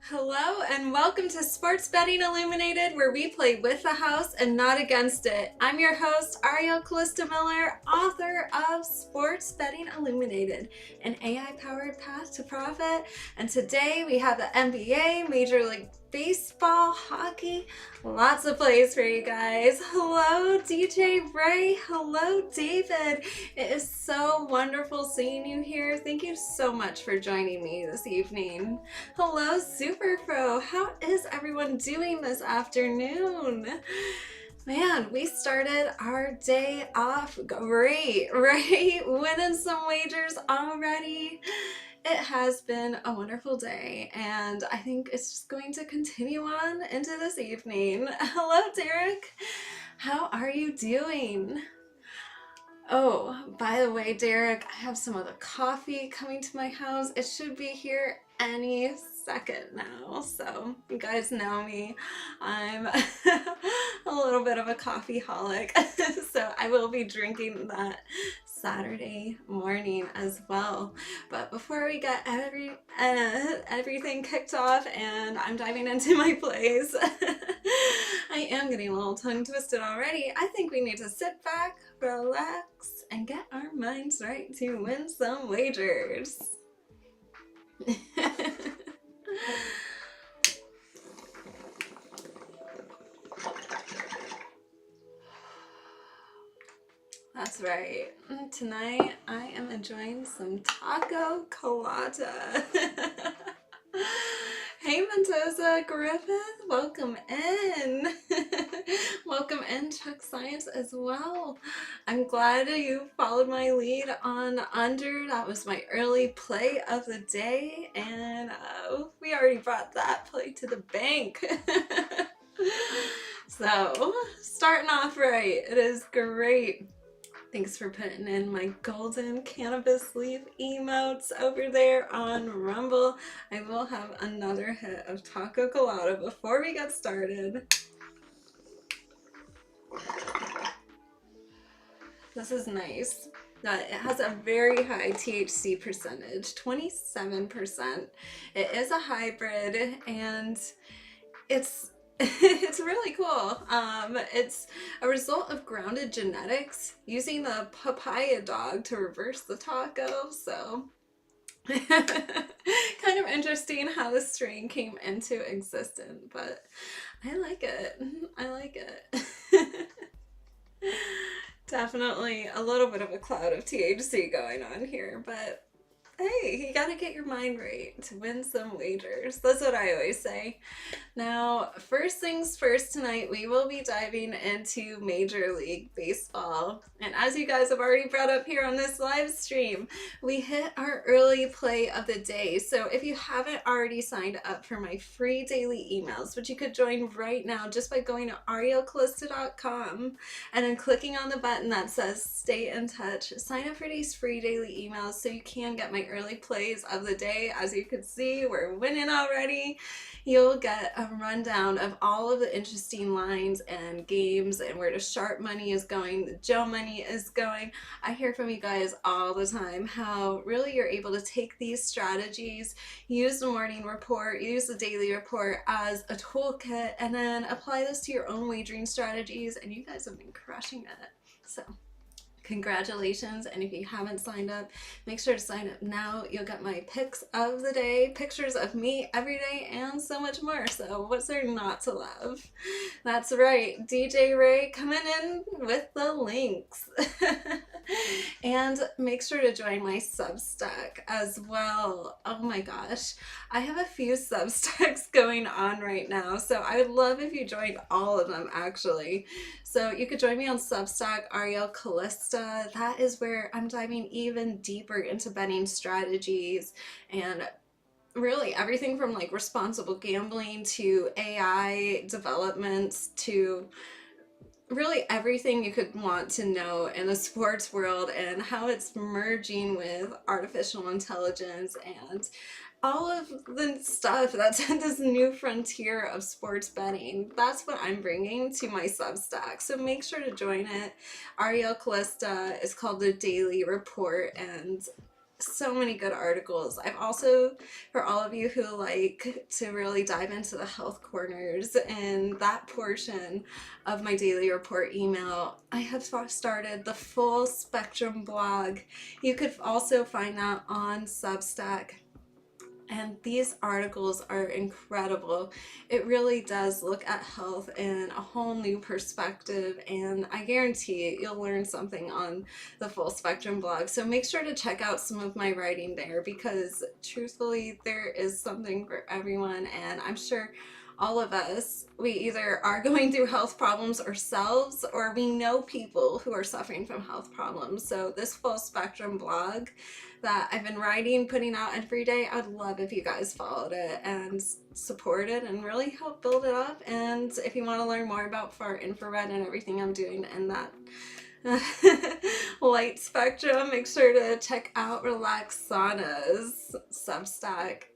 Hello and welcome to Sports Betting Illuminated, where we play with the house and not against it. I'm your host, Ariel Miller, author of Sports Betting Illuminated, an AI-powered path to profit. And today we have the NBA, Major League Baseball, hockey, lots of plays for you guys. Hello, DJ Ray. Hello, David. It is so wonderful seeing you here. Thank you so much for joining me this evening. Hello, Super Pro. How is everyone doing this afternoon? Man, we started our day off great, right? Winning some wagers already. It has been a wonderful day, and I think it's just going to continue on into this evening. Hello, Derek. How are you doing? Oh, by the way, Derek, I have some of the coffee coming to my house. It should be here any second now. So you guys know me. I'm a little bit of a coffee holic. So I will be drinking that Saturday morning as well. But before we get everything kicked off and I'm diving into my plays, I am getting a little tongue twisted already. I think we need to sit back, relax, and get our minds right to win some wagers. That's right. Tonight I am enjoying some taco colada. Hey Mendoza Griffith, welcome in. Welcome in, Chuck Science as well. I'm glad you followed my lead on under. That was my early play of the day, and we already brought that play to the bank. So, starting off right, it is great. Thanks for putting in my golden cannabis leaf emotes over there on Rumble. I will have another hit of taco colada before we get started. This is nice. It has a very high THC percentage, 27%. It is a hybrid, and it's really cool. It's a result of grounded genetics using the papaya dog to reverse the taco, so kind of interesting how the strain came into existence, but I like it. I like it. Definitely a little bit of a cloud of THC going on here, but hey, you gotta get your mind right to win some wagers. That's what I always say. Now, first things first, tonight we will be diving into Major League Baseball. And as you guys have already brought up here on this live stream, we hit our early play of the day. So if you haven't already signed up for my free daily emails, which you could join right now just by going to arielcalista.com and then clicking on the button that says stay in touch, sign up for these free daily emails so you can get my early plays of the day. As you can see, we're winning already. You'll get a rundown of all of the interesting lines and games and where the sharp money is going, the Joe money is going. I hear from you guys all the time how really you're able to take these strategies, use the morning report, use the daily report as a toolkit, and then apply this to your own wagering strategies, and you guys have been crushing it. So Congratulations, and if you haven't signed up, make sure to sign up now. You'll get my picks of the day, pictures of me every day, and so much more. So what's there not to love? That's right, DJ Ray coming in with the links. And make sure to join my Substack as well. Oh my gosh, I have a few Substacks going on right now, so I would love if you joined all of them actually. So you could join me on Substack, Ariel Calista. That is where I'm diving even deeper into betting strategies and really everything from like responsible gambling to AI developments to really everything you could want to know in the sports world and how it's merging with artificial intelligence and all of the stuff that's in this new frontier of sports betting. That's what I'm bringing to my Substack. So make sure to join it. Ariel Calista is called the Daily Report, and so many good articles. I've also, for all of you who like to really dive into the health corners and that portion of my daily report email, I have started the full spectrum blog. You could also find that on Substack. And these articles are incredible. It really does look at health in a whole new perspective, and I guarantee you'll learn something on the Full Spectrum blog. So make sure to check out some of my writing there, because truthfully, there is something for everyone, and I'm sure all of us, we either are going through health problems ourselves or we know people who are suffering from health problems. So this Full Spectrum blog that I've been writing, putting out every day, I'd love if you guys followed it and supported and really help build it up. And if you want to learn more about far infrared and everything I'm doing in that light spectrum, make sure to check out Relaxana's Substack.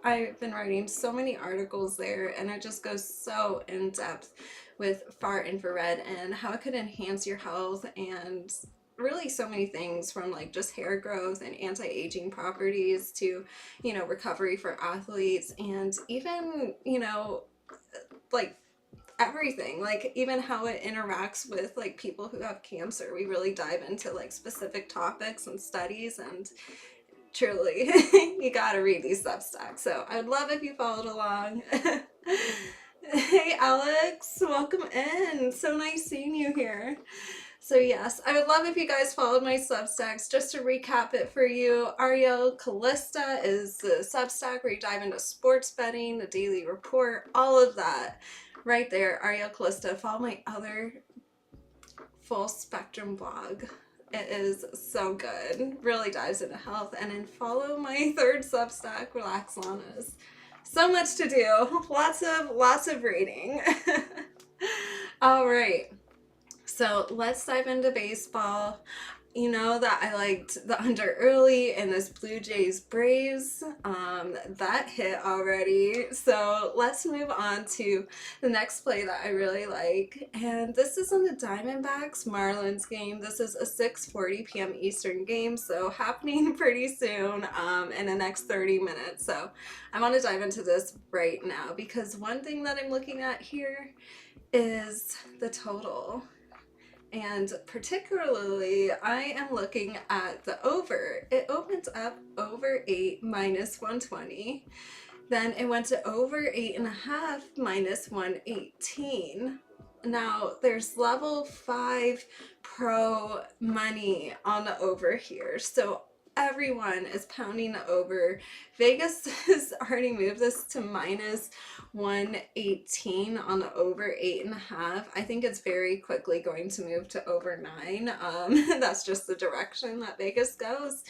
I've been writing so many articles there, and it just goes so in depth with far infrared and how it could enhance your health and really so many things, from like just hair growth and anti-aging properties to, you know, recovery for athletes, and even, you know, like everything, like even how it interacts with like people who have cancer. We really dive into like specific topics and studies, and truly you gotta read these Substacks. So I'd love if you followed along. Hey Alex, welcome in. So nice seeing you here. So yes, I would love if you guys followed my Substacks. Just to recap it for you, Ariel Calista is the Substack where you dive into sports betting, the daily report, all of that right there. Ariel Calista. Follow my other Full Spectrum blog. It is so good. Really dives into health. And then follow my third Substack, Relaxana's. So much to do. Lots of reading. All right. So let's dive into baseball. You know that I liked the under early in this Blue Jays Braves. That hit already. So let's move on to the next play that I really like. And this is in the Diamondbacks Marlins game. This is a 6:40 p.m. Eastern game, so happening pretty soon in the next 30 minutes. So I want to dive into this right now, because one thing that I'm looking at here is the total. And particularly, I am looking at the over. It opens up over 8 minus 120. Then it went to over 8.5 minus 118. Now, there's level 5 pro money on the over here. So everyone is pounding the over. Vegas has already moved this to minus 118 on the over 8.5. I think it's very quickly going to move to over 9. That's just the direction that Vegas goes.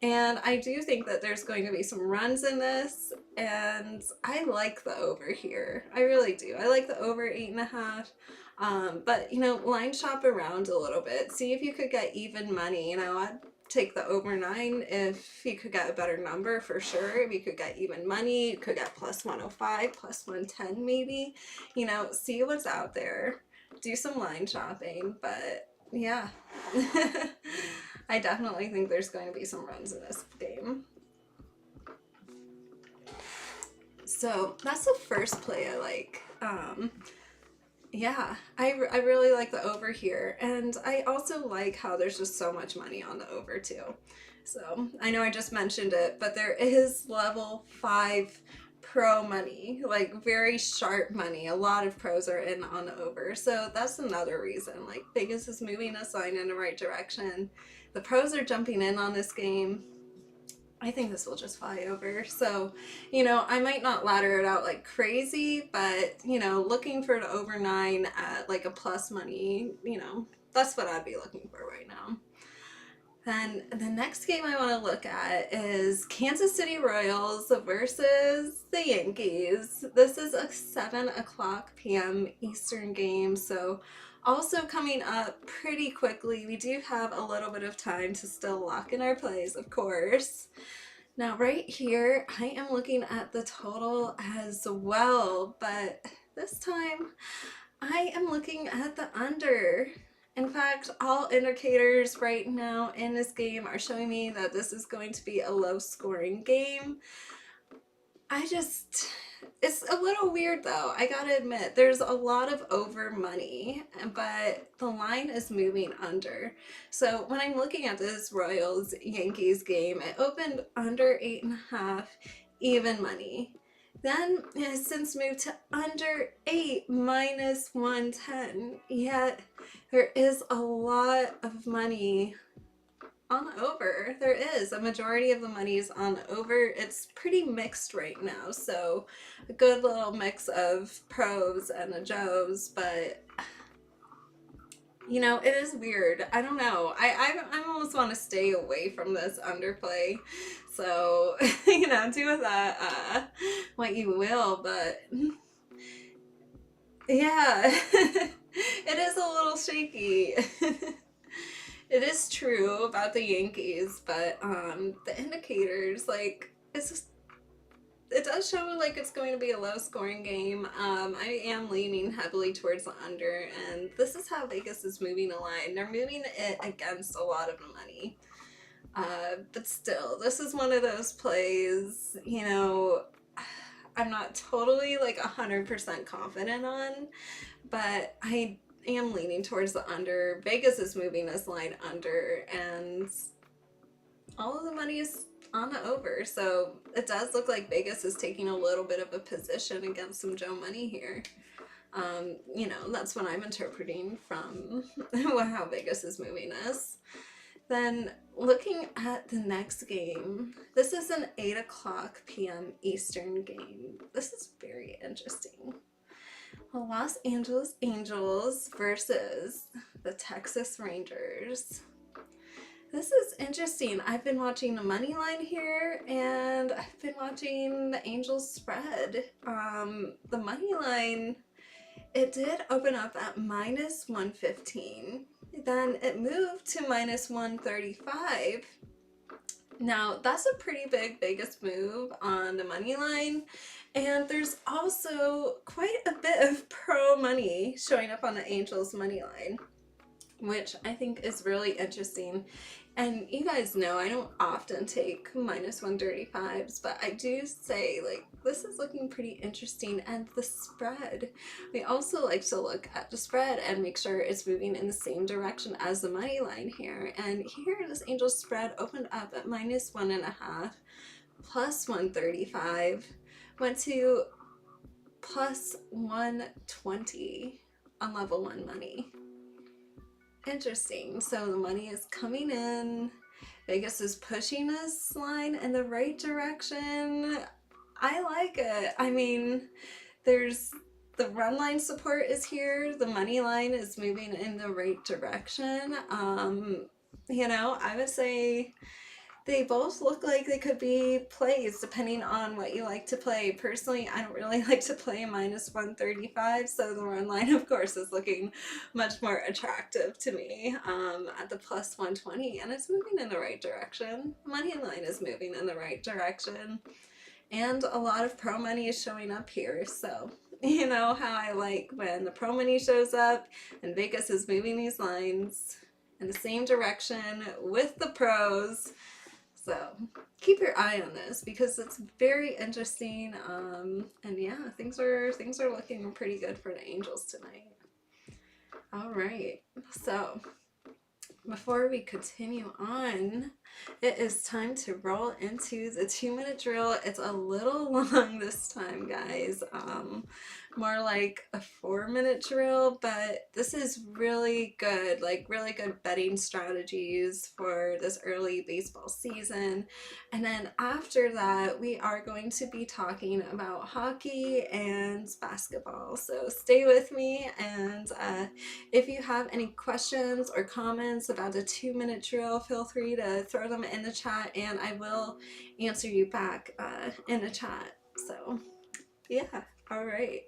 And I do think that there's going to be some runs in this, and I like the over here. I really do. I like the over 8.5. But, you know, line shop around a little bit. See if you could get even money. You know, I'd take the over 9 if you could get a better number, for sure. If you could get even money, you could get plus 105, plus 110 maybe. You know, see what's out there. Do some line shopping. But yeah, I definitely think there's going to be some runs in this game. So that's the first play I like. Yeah, I really like the over here. And I also like how there's just so much money on the over too. So I know I just mentioned it, but there is level 5 pro money, like very sharp money. A lot of pros are in on the over. So that's another reason. Like Vegas is moving this line in the right direction. The pros are jumping in on this game. I think this will just fly over. So, I might not ladder it out like crazy, but, looking for the over 9 at like a plus money, that's what I'd be looking for right now. Then the next game I want to look at is Kansas City Royals versus the Yankees. This is a 7 o'clock p.m. Eastern game, so also coming up pretty quickly. We do have a little bit of time to still lock in our plays, of course. Now, right here, I am looking at the total as well, but this time I am looking at the under. In fact, all indicators right now in this game are showing me that this is going to be a low scoring game. It's a little weird though, I gotta admit. There's a lot of over money, but the line is moving under. So when I'm looking at this Royals Yankees game, it opened under 8.5 even money. Then it has since moved to under 8 minus 110. Yet there is a lot of money on the over. There is. A majority of the money is on the over. It's pretty mixed right now. So a good little mix of pros and the Joes, but it is weird. I don't know. I almost want to stay away from this underplay. So, do with that what you will, but yeah, it is a little shaky. It is true about the Yankees, but the indicators, like, it does show like it's going to be a low scoring game. I am leaning heavily towards the under, and this is how Vegas is moving the line. They're moving it against a lot of the money. But still, this is one of those plays, I'm not totally like 100% confident on, but I am leaning towards the under. Vegas is moving this line under, and all of the money is on the over. So it does look like Vegas is taking a little bit of a position against some Joe money here. That's what I'm interpreting from how Vegas is moving this. Then looking at the next game, this is an 8 o'clock p.m. Eastern game. This is very interesting. The Los Angeles Angels versus the Texas Rangers. This is interesting. I've been watching the money line here, and I've been watching the Angels spread. The money line, it did open up at minus 115. Then it moved to minus 135. Now, that's a pretty big Vegas move on the money line. And there's also quite a bit of pro money showing up on the Angels money line, which I think is really interesting. And you guys know I don't often take minus 135s, but I do say, like, this is looking pretty interesting. And the spread, we also like to look at the spread and make sure it's moving in the same direction as the money line here. And here, this Angels spread opened up at minus 1.5, plus 135, went to plus 120 on level 1 money. Interesting. So the money is coming in. Vegas is pushing this line in the right direction. I like it. I mean, there's the run line support is here. The money line is moving in the right direction. I would say they both look like they could be plays depending on what you like to play. Personally, I don't really like to play minus 135, so the run line, of course, is looking much more attractive to me at the plus 120, and it's moving in the right direction. Money line is moving in the right direction, and a lot of pro money is showing up here, so you know how I like when the pro money shows up and Vegas is moving these lines in the same direction with the pros. So keep your eye on this because it's very interesting. And yeah, things are looking pretty good for the Angels tonight. All right, so before we continue on, it is time to roll into the 2-minute drill. It's a little long this time, guys. More like a 4-minute drill, but this is really good, like really good betting strategies for this early baseball season. And then after that, we are going to be talking about hockey and basketball. So stay with me, and if you have any questions or comments about the 2-minute drill, feel free to throw them in the chat and I will answer you back in the chat. So yeah, all right.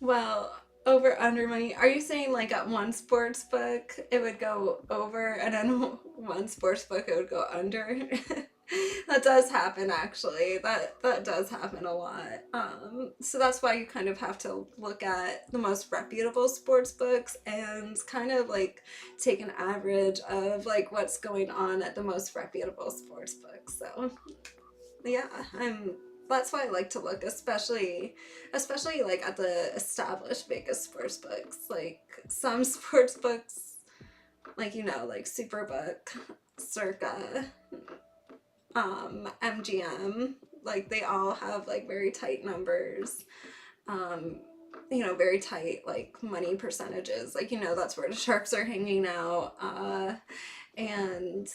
Well, over under money. Are you saying like at one sports book it would go over and then one sports book it would go under? That does happen, actually. That does happen a lot. So that's why you kind of have to look at the most reputable sports books and kind of like take an average of like what's going on at the most reputable sports books. So yeah, that's why I like to look, especially like at the established Vegas sports books. Like some sports books, like like Superbook, Circa, MGM, like they all have like very tight numbers, very tight like money percentages, like that's where the sharps are hanging out, and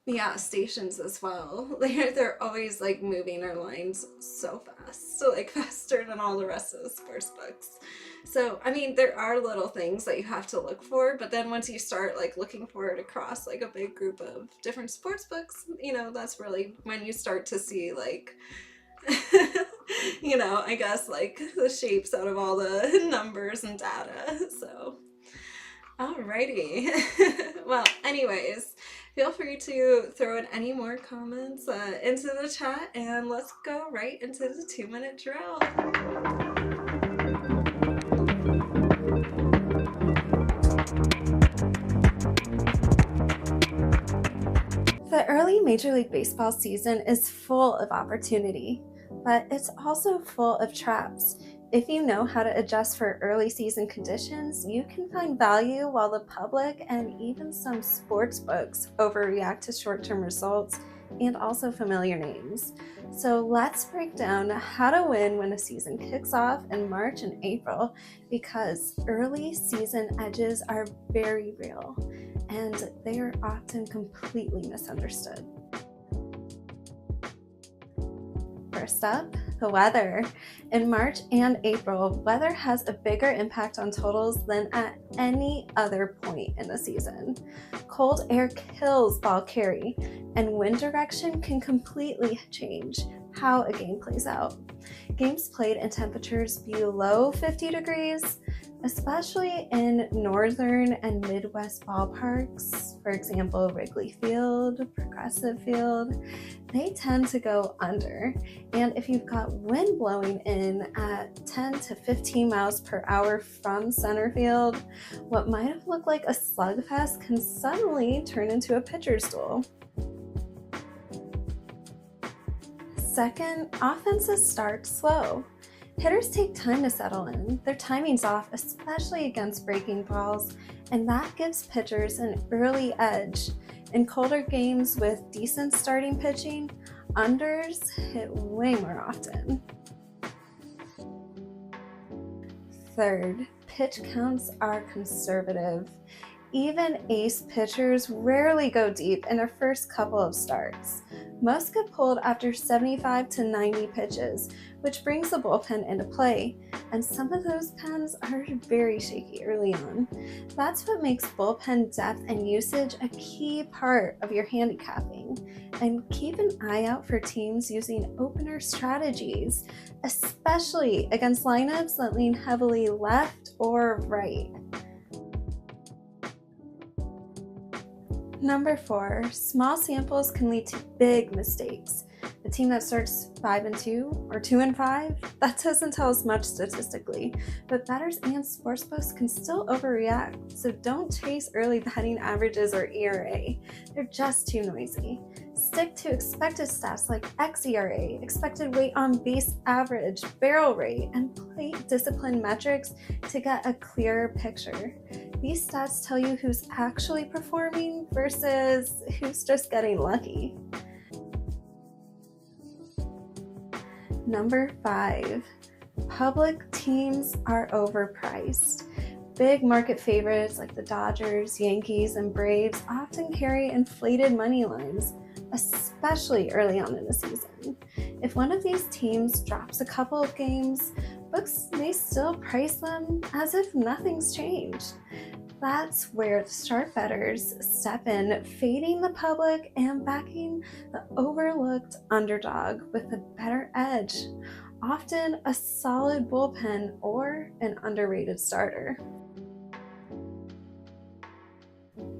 yeah, stations as well. They're always like moving their lines so fast, so like faster than all the rest of the sports books. So I mean, there are little things that you have to look for, but then once you start like looking for it across like a big group of different sports books, that's really when you start to see like I guess like the shapes out of all the numbers and data. So alrighty. Well, anyways, feel free to throw in any more comments into the chat, and let's go right into the 2-minute drill. The early Major League Baseball season is full of opportunity, but it's also full of traps. If you know how to adjust for early season conditions, you can find value while the public and even some sports books overreact to short-term results and also familiar names. So let's break down how to win when a season kicks off in March and April, because early season edges are very real and they are often completely misunderstood. First up, the weather. In March and April, weather has a bigger impact on totals than at any other point in the season. Cold air kills ball carry, and wind direction can completely change how a game plays out. Games played in temperatures below 50 degrees, especially in northern and Midwest ballparks, for example, Wrigley Field, Progressive Field, they tend to go under. And if you've got wind blowing in at 10 to 15 miles per hour from center field, what might have looked like a slugfest can suddenly turn into a pitcher's duel. Second, offenses start slow. Hitters take time to settle in. Their timing's off, especially against breaking balls, and that gives pitchers an early edge. In colder games with decent starting pitching, unders hit way more often. Third, pitch counts are conservative. Even ace pitchers rarely go deep in their first couple of starts. Most get pulled after 75 to 90 pitches, which brings the bullpen into play, and some of those pens are very shaky early on. That's what makes bullpen depth and usage a key part of your handicapping. And keep an eye out for teams using opener strategies, especially against lineups that lean heavily left or right. Number 4, small samples can lead to big mistakes. A team that starts 5-2 or 2-5, that doesn't tell us much statistically, but bettors and sportsbooks can still overreact, so don't chase early batting averages or ERA. They're just too noisy. Stick to expected stats like xERA, expected weight on base average, barrel rate, and plate discipline metrics to get a clearer picture. These stats tell you who's actually performing versus who's just getting lucky. Number 5, public teams are overpriced. Big market favorites like the Dodgers, Yankees, and Braves often carry inflated money lines, especially early on in the season. If one of these teams drops a couple of games, books may still price them as if nothing's changed. That's where the sharp bettors step in, fading the public and backing the overlooked underdog with a better edge, often a solid bullpen or an underrated starter.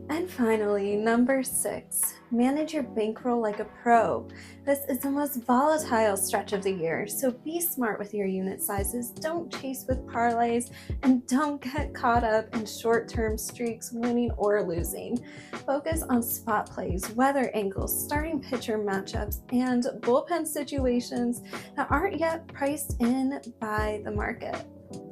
And finally, number 6, manage your bankroll like a pro. This is the most volatile stretch of the year, so be smart with your unit sizes, don't chase with parlays, and don't get caught up in short-term streaks, winning or losing. Focus on spot plays, weather angles, starting pitcher matchups, and bullpen situations that aren't yet priced in by the market.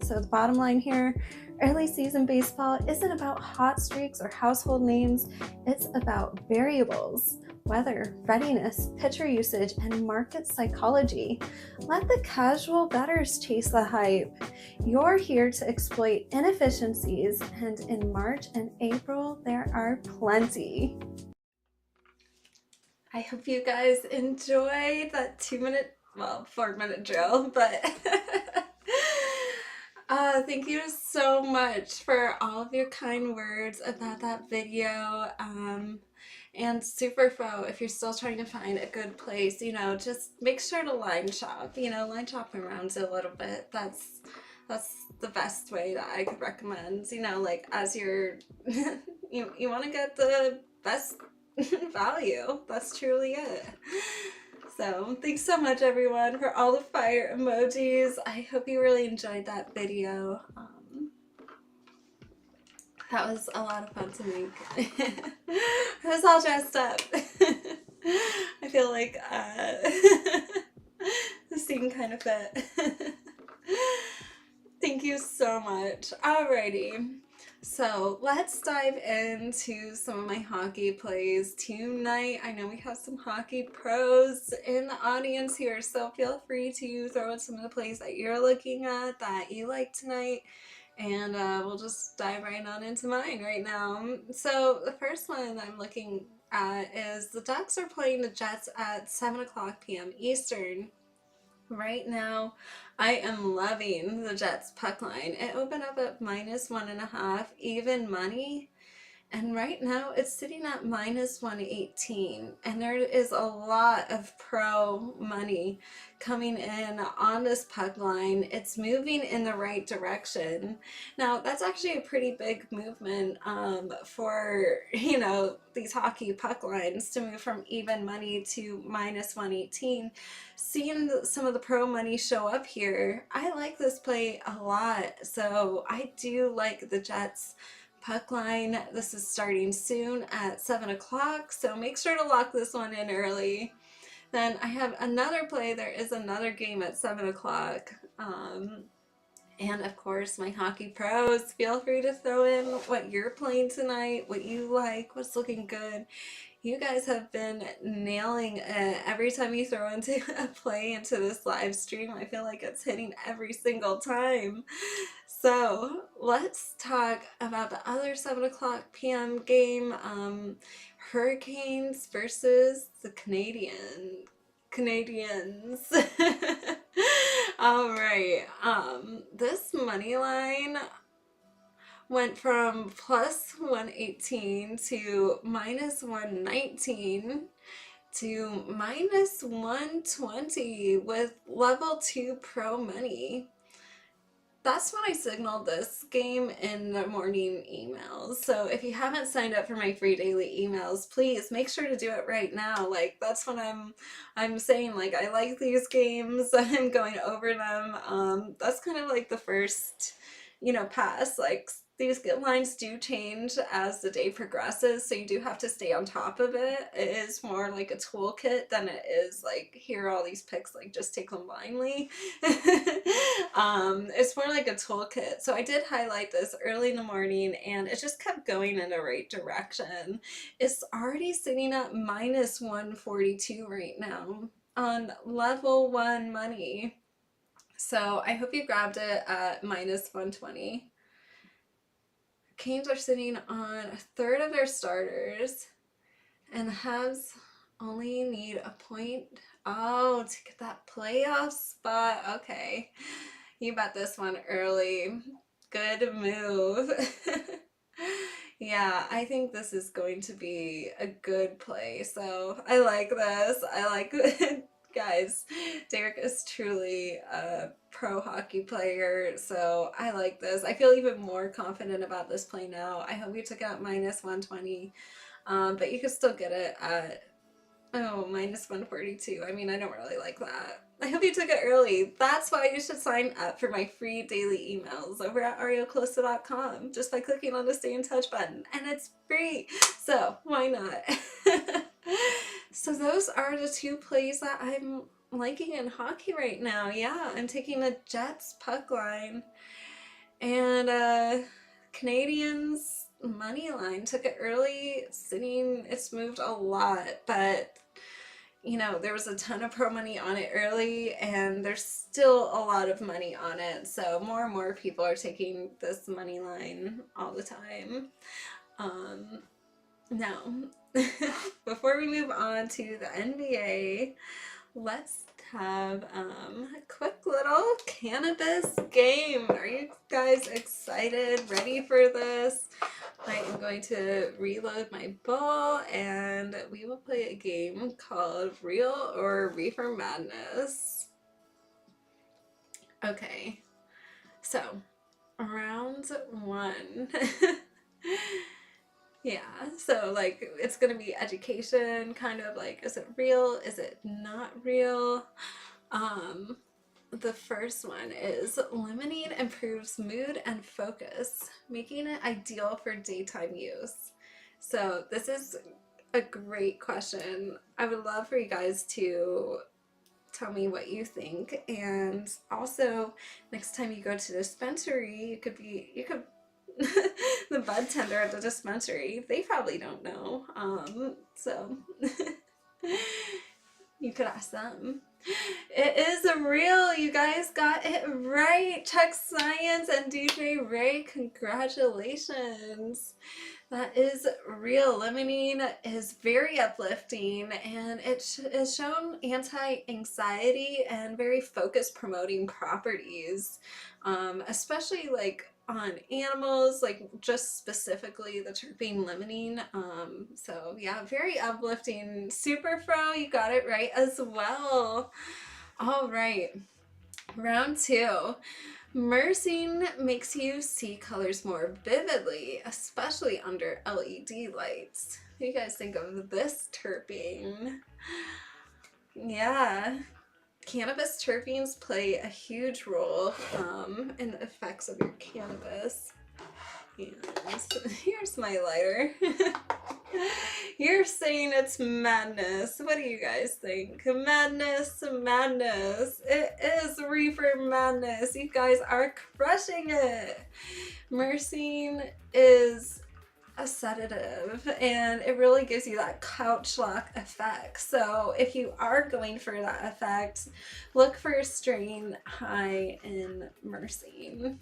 So the bottom line here, early season baseball isn't about hot streaks or household names, it's about variables, weather, readiness, pitcher usage, and market psychology. Let the casual bettors chase the hype. You're here to exploit inefficiencies, and in March and April, there are plenty. I hope you guys enjoyed that 4-minute drill, but thank you so much for all of your kind words about that video. And super fo, if you're still trying to find a good place, just make sure to line shop, line shop around a little bit. That's the best way that I could recommend, like as you're, you want to get the best value. That's truly it. So thanks so much everyone for all the fire emojis. I hope you really enjoyed that video. That was a lot of fun to make. I was all dressed up. I feel like the scene kind of fit. Thank you so much. Alrighty. So let's dive into some of my hockey plays tonight. I know we have some hockey pros in the audience here, so feel free to throw in some of the plays that you're looking at that you like tonight, and we'll just dive right on into mine right now. So the first one I'm looking at is the Ducks are playing the Jets at 7 o'clock p.m. Eastern. Right now, I am loving the Jets puck line. It opened up at -1.5 even money, and right now it's sitting at -118, and there is a lot of pro money coming in on this puck line. It's moving in the right direction. Now that's actually a pretty big movement for these hockey puck lines to move from even money to -118. Seeing some of the pro money show up here, I like this play a lot. So I do like the Jets puck line. This is starting soon at 7 o'clock, so make sure to lock this one in early. Then I have another play. There is another game at 7 o'clock. And of course, my hockey pros, feel free to throw in what you're playing tonight, what you like, what's looking good. You guys have been nailing it. Every time you throw into a play into this live stream, I feel like it's hitting every single time. So let's talk about the other 7 o'clock p.m. game, Hurricanes versus the Canadians. All right, this money line went from +118 to -119 to -120 with level 2 pro money. That's when I signaled this game in the morning emails. So if you haven't signed up for my free daily emails, please make sure to do it right now. Like that's when I'm saying like I like these games. I'm going over them. That's kind of like the first, pass. Like these lines do change as the day progresses, so you do have to stay on top of it. It is more like a toolkit than it is like, here are all these picks, like just take them blindly. It's more like a toolkit. So I did highlight this early in the morning, and it just kept going in the right direction. It's already sitting at minus 142 right now on level 1 money. So I hope you grabbed it at minus 120. Canes are sitting on a third of their starters, and the Habs only need a point. Oh, to get that playoff spot. Okay. You bet this one early. Good move. Yeah, I think this is going to be a good play. So I like this. I like it. Guys, Derek is truly a pro hockey player, so I like this. I feel even more confident about this play now. I hope you took it at minus 120, but you could still get it at, minus 142. I mean, I don't really like that. I hope you took it early. That's why you should sign up for my free daily emails over at arielcalista.com just by clicking on the Stay in Touch button, and it's free, so why not? So those are the two plays that I'm liking in hockey right now. Yeah, I'm taking the Jets puck line, and Canadians money line. Took it early, sitting. It's moved a lot, but you know, there was a ton of pro money on it early, and there's still a lot of money on it. So more and more people are taking this money line all the time. Now, before we move on to the NBA, let's have a quick little cannabis game. Are you guys excited? Ready for this? I am going to reload my ball, and we will play a game called Real or Reefer Madness. Okay, so round 1. Yeah, so like it's gonna be education, kind of like, is it real? Is it not real? The first one is lemonade improves mood and focus, making it ideal for daytime use. So this is a great question. I would love for you guys to tell me what you think, and also next time you go to the dispensary, you could the bud tender at the dispensary, they probably don't know, so you could ask them. It is real. You guys got it right. Check Science and DJ Ray, congratulations. That is real. Limonene is very uplifting, and it is shown anti-anxiety and very focus promoting properties, especially like on animals, like just specifically the terpene limonene. So yeah, very uplifting. Super Fro, you got it right as well. All right, round 2. Immersing makes you see colors more vividly, especially under LED lights. What do you guys think of this terpene? Yeah, cannabis terpenes play a huge role in the effects of your cannabis. And here's my lighter. You're saying it's madness. What do you guys think? Madness, madness. It is reefer madness. You guys are crushing it. Myrcene is a sedative, and it really gives you that couch lock effect. So if you are going for that effect, look for a strain high in myrcene.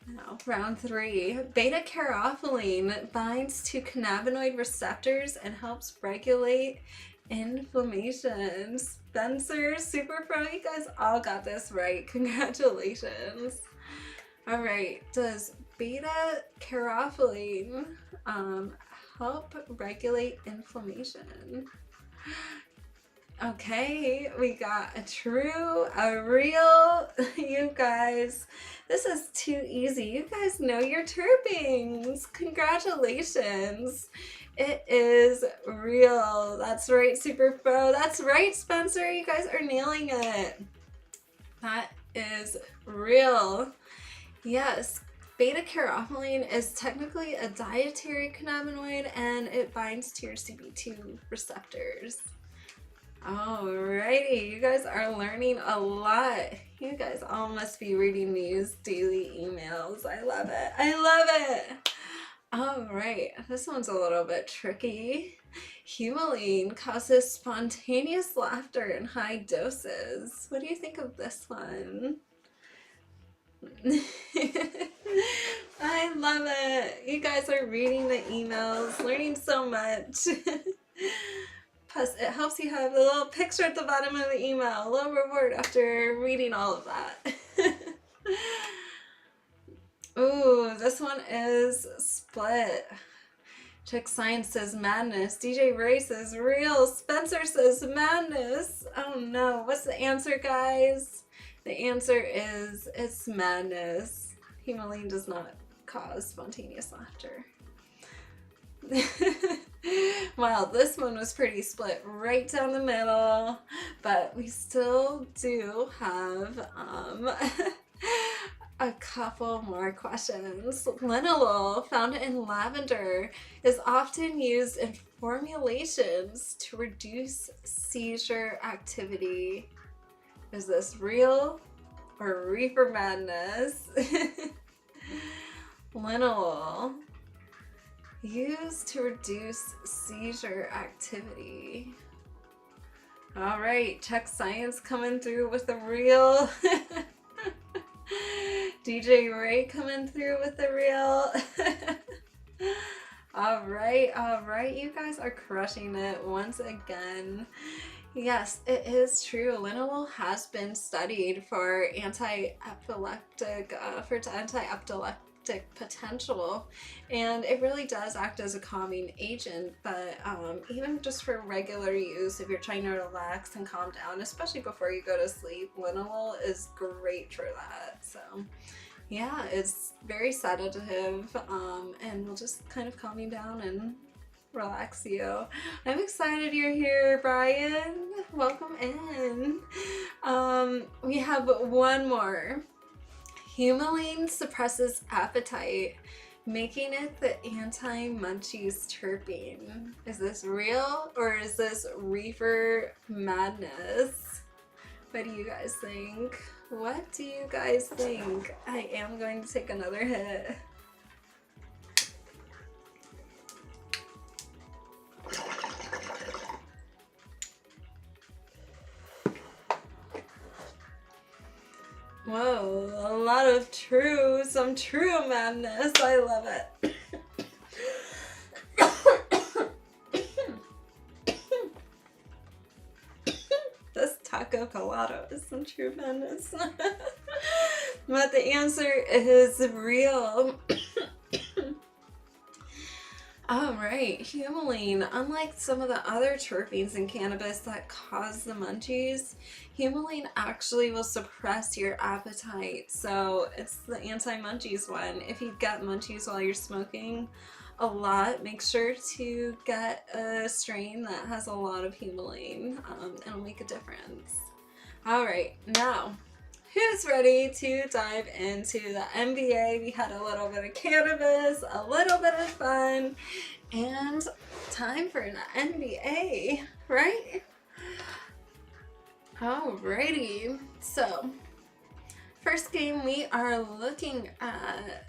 Now, round 3. Beta-caryophyllene binds to cannabinoid receptors and helps regulate inflammation. Spencer, Super Pro, you guys all got this right. Congratulations. All right, does beta-caryophyllene help regulate inflammation? Okay, we got a true, a real. You guys, this is too easy. You guys know your terpenes. Congratulations. It is real. That's right, Super Pro. That's right, Spencer. You guys are nailing it. That is real. Yes, Beta-carotenin is technically a dietary cannabinoid and it binds to your CB2 receptors. Alrighty, you guys are learning a lot. You guys all must be reading these daily emails. I love it. I love it. Alright, this one's a little bit tricky. Humulene causes spontaneous laughter in high doses. What do you think of this one? I love it. You guys are reading the emails, learning so much. Plus, it helps you have a little picture at the bottom of the email, a little reward after reading all of that. Ooh, this one is split. Chick Science says madness. DJ Ray says real. Spencer says madness. Oh no, what's the answer, guys? The answer is it's madness. Humulene does not cause spontaneous laughter. Wow, this one was pretty split right down the middle, but we still do have a couple more questions. Linalool, found in lavender, is often used in formulations to reduce seizure activity. Is this real or reefer madness? Linalool, used to reduce seizure activity. All right, Check Science coming through with the real. DJ Ray coming through with the real. All right, you guys are crushing it once again. Yes, it is true. Linalool has been studied for anti-epileptic potential, and it really does act as a calming agent. But even just for regular use, if you're trying to relax and calm down, especially before you go to sleep, Linalool is great for that. So yeah, it's very sedative, and will just kind of calm you down and relax you. I'm excited you're here, Brian. Welcome in. We have one more. Humulene suppresses appetite, making it the anti-munchies terpene. Is this real or is this reefer madness? What do you guys think? What do you guys think? I am going to take another hit. Whoa, a lot of some true madness. I love it. This taco colado is some true madness. But the answer is real. Alright, humulene, unlike some of the other terpenes in cannabis that cause the munchies, humulene actually will suppress your appetite. So it's the anti-munchies one. If you get munchies while you're smoking a lot, make sure to get a strain that has a lot of humulene. It'll make a difference. Alright, now, who's ready to dive into the NBA? We had a little bit of cannabis, a little bit of fun, and time for an NBA, right? Alrighty, so first game we are looking at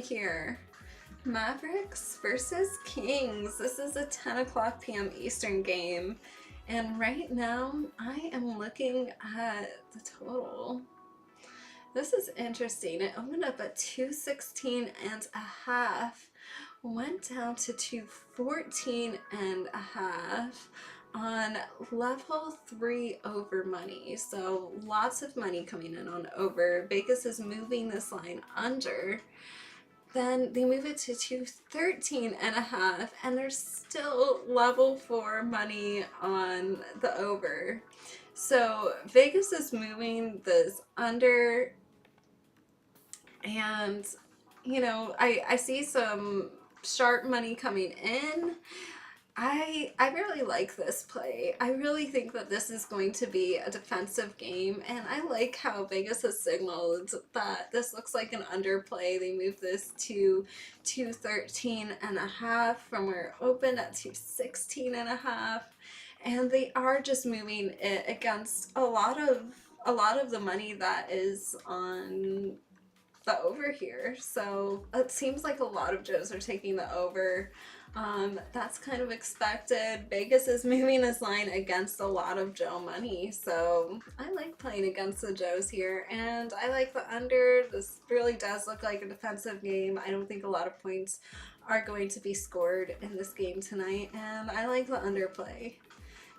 here, Mavericks versus Kings. This is a 10 o'clock p.m. Eastern game. And right now, I am looking at the total. This is interesting. It opened up at 216 and a half, went down to 214 and a half on level 3 over money. So lots of money coming in on over. Vegas is moving this line under. Then they move it to 213 and a half, and there's still level 4 money on the over. So Vegas is moving this under, and you know, I see some sharp money coming in. I really like this play. I really think that this is going to be a defensive game, and I like how Vegas has signaled that this looks like an underplay. They moved this to 213.5 from where it opened at 216.5, and they are just moving it against a lot of the money that is on the over here. So it seems like a lot of Joes are taking the over. That's kind of expected. Vegas is moving this line against a lot of Joe money, so I like playing against the Joes here, and I like the under. This really does look like a defensive game. I don't think a lot of points are going to be scored in this game tonight, and I like the underplay.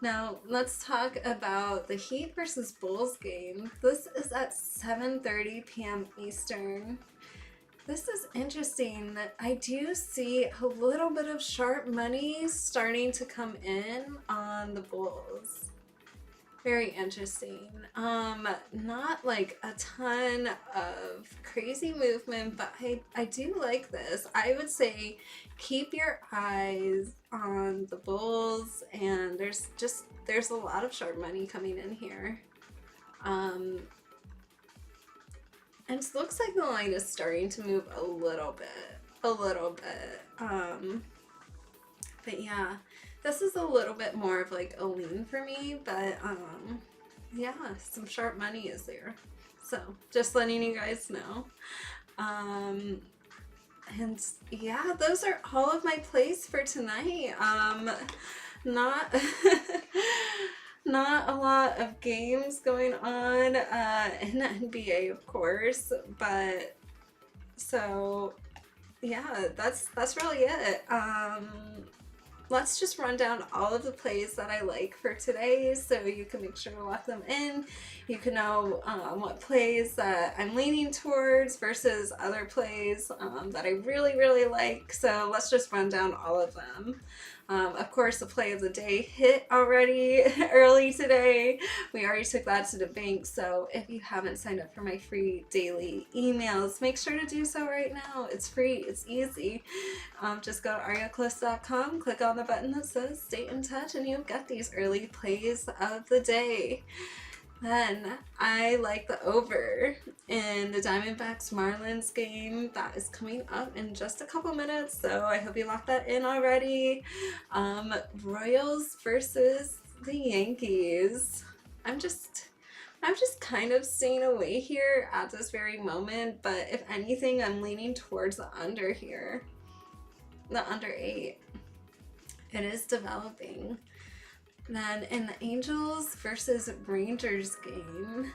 Now, let's talk about the Heat versus Bulls game. This is at 7:30 p.m. Eastern. This is interesting. I do see a little bit of sharp money starting to come in on the Bulls. Very interesting. Not like a ton of crazy movement, but I do like this. I would say keep your eyes on the Bulls, and there's a lot of sharp money coming in here. And it looks like the line is starting to move a little bit. But yeah, this is a little bit more of like a lean for me, but yeah, some sharp money is there. So just letting you guys know. And yeah, those are all of my plays for tonight. Not not a lot of games going on in the NBA, of course, but so yeah, that's really it. Let's just run down all of the plays that I like for today, so you can make sure to lock them in. You can know what plays that I'm leaning towards versus other plays that I really like. So let's just run down all of them. Of course, the play of the day hit already early today. We already took that to the bank, so if you haven't signed up for my free daily emails, make sure to do so right now. It's free, it's easy. Just go to arielcalista.com, click on the button that says stay in touch, and you'll get these early plays of the day. Then I like the over in the Diamondbacks Marlins game that is coming up in just a couple minutes, so I hope you locked that in already. Royals versus the Yankees. I'm just kind of staying away here at this very moment, but if anything, I'm leaning towards the under here. The under 8. It is developing. Then in the Angels versus Rangers game,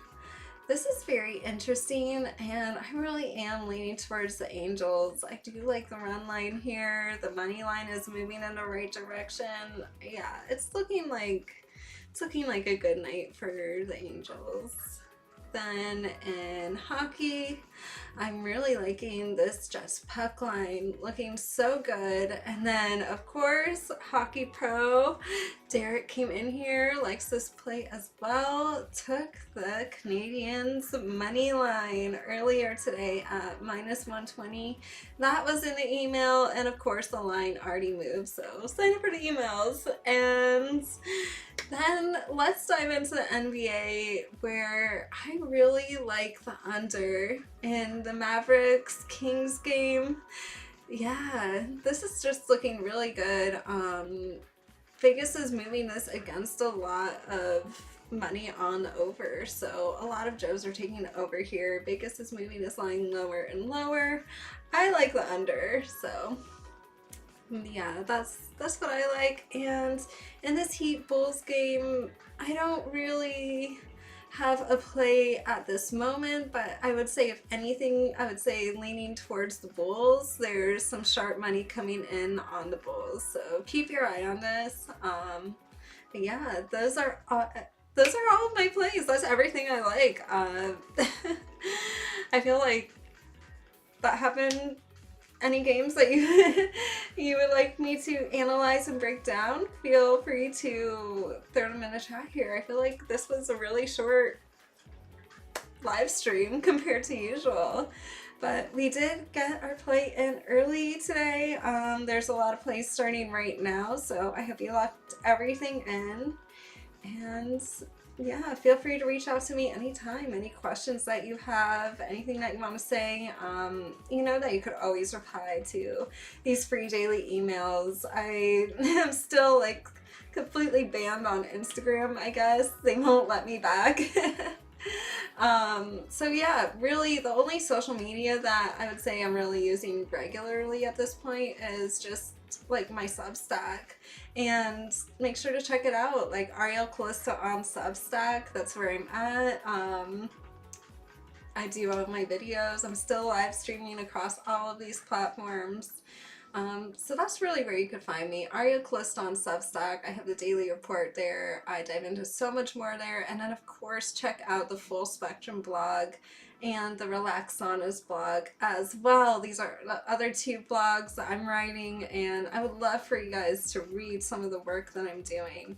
this is very interesting, and I really am leaning towards the Angels. I do like the run line here. The money line is moving in the right direction. Yeah, it's looking like a good night for the Angels. Then in hockey, I'm really liking this Jets puck line, looking so good. And then of course, Hockey Pro, Derek came in here, likes this play as well, took the Canadians money line earlier today at -120. That was in the email, and of course the line already moved, so sign up for the emails. And then let's dive into the NBA, where I really like the under in the Mavericks Kings game. Yeah, this is just looking really good. Vegas is moving this against a lot of money on the over, so a lot of Joes are taking the over here. Vegas is moving this line lower and lower. I like the under, so yeah, that's what I like. And in this Heat Bulls game, I don't really have a play at this moment, but I would say if anything, I would say leaning towards the Bulls. There's some sharp money coming in on the Bulls, so keep your eye on this. But yeah, those are all of my plays. That's everything I like. I feel like that happened. Any games that you would like me to analyze and break down, feel free to throw them in the chat here. I feel like this was a really short live stream compared to usual. But we did get our play in early today. There's a lot of plays starting right now, so I hope you locked everything in. And yeah, feel free to reach out to me anytime. Any questions that you have, anything that you want to say, you know that you could always reply to these free daily emails. I am still like completely banned on Instagram, I guess. They won't let me back. So yeah, really the only social media that I would say I'm really using regularly at this point is just like my Substack, and make sure to check it out, like Ariel Calista on Substack. That's where I'm at. I do all of my videos. I'm still live streaming across all of these platforms. So that's really where you could find me. Ariel Calista on Substack. I have the daily report there. I dive into so much more there. And then of course check out the Full Spectrum blog and the Relax Saunas blog as well. These are the other two blogs that I'm writing, and I would love for you guys to read some of the work that I'm doing.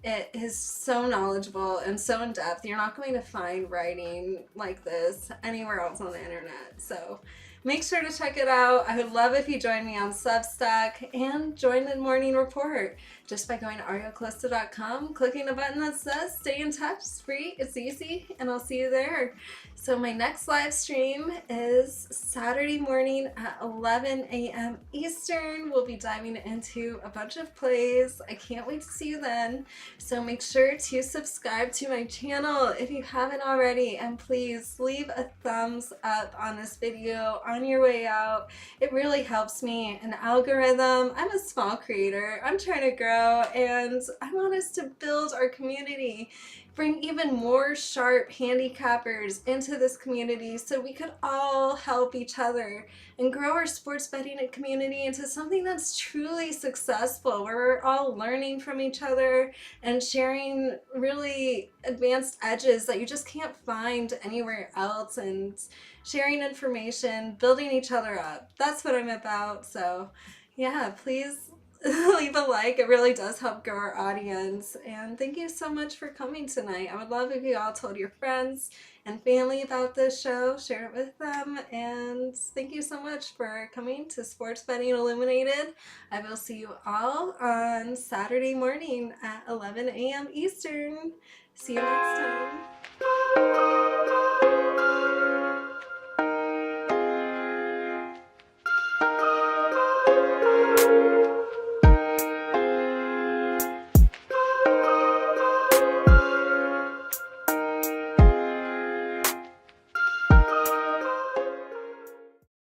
It is so knowledgeable and so in depth. You're not going to find writing like this anywhere else on the internet. So make sure to check it out. I would love if you join me on Substack and join the morning report just by going to arielcalista.com, clicking the button that says stay in touch. It's free, it's easy, and I'll see you there. So my next live stream is Saturday morning at 11 a.m. Eastern. We'll be diving into a bunch of plays. I can't wait to see you then. So make sure to subscribe to my channel if you haven't already, and please leave a thumbs up on this video on your way out. It really helps me. An algorithm. I'm a small creator. I'm trying to grow, and I want us to build our community, bring even more sharp handicappers into this community so we could all help each other and grow our sports betting community into something that's truly successful, where we're all learning from each other and sharing really advanced edges that you just can't find anywhere else, and sharing information, building each other up. That's what I'm about. So yeah, please leave a like. It really does help grow our audience. And thank you so much for coming tonight. I would love if you all told your friends and family about this show, share it with them, and thank you so much for coming to Sports Betting Illuminated. I will see you all on Saturday morning at 11 a.m. Eastern. See you next time.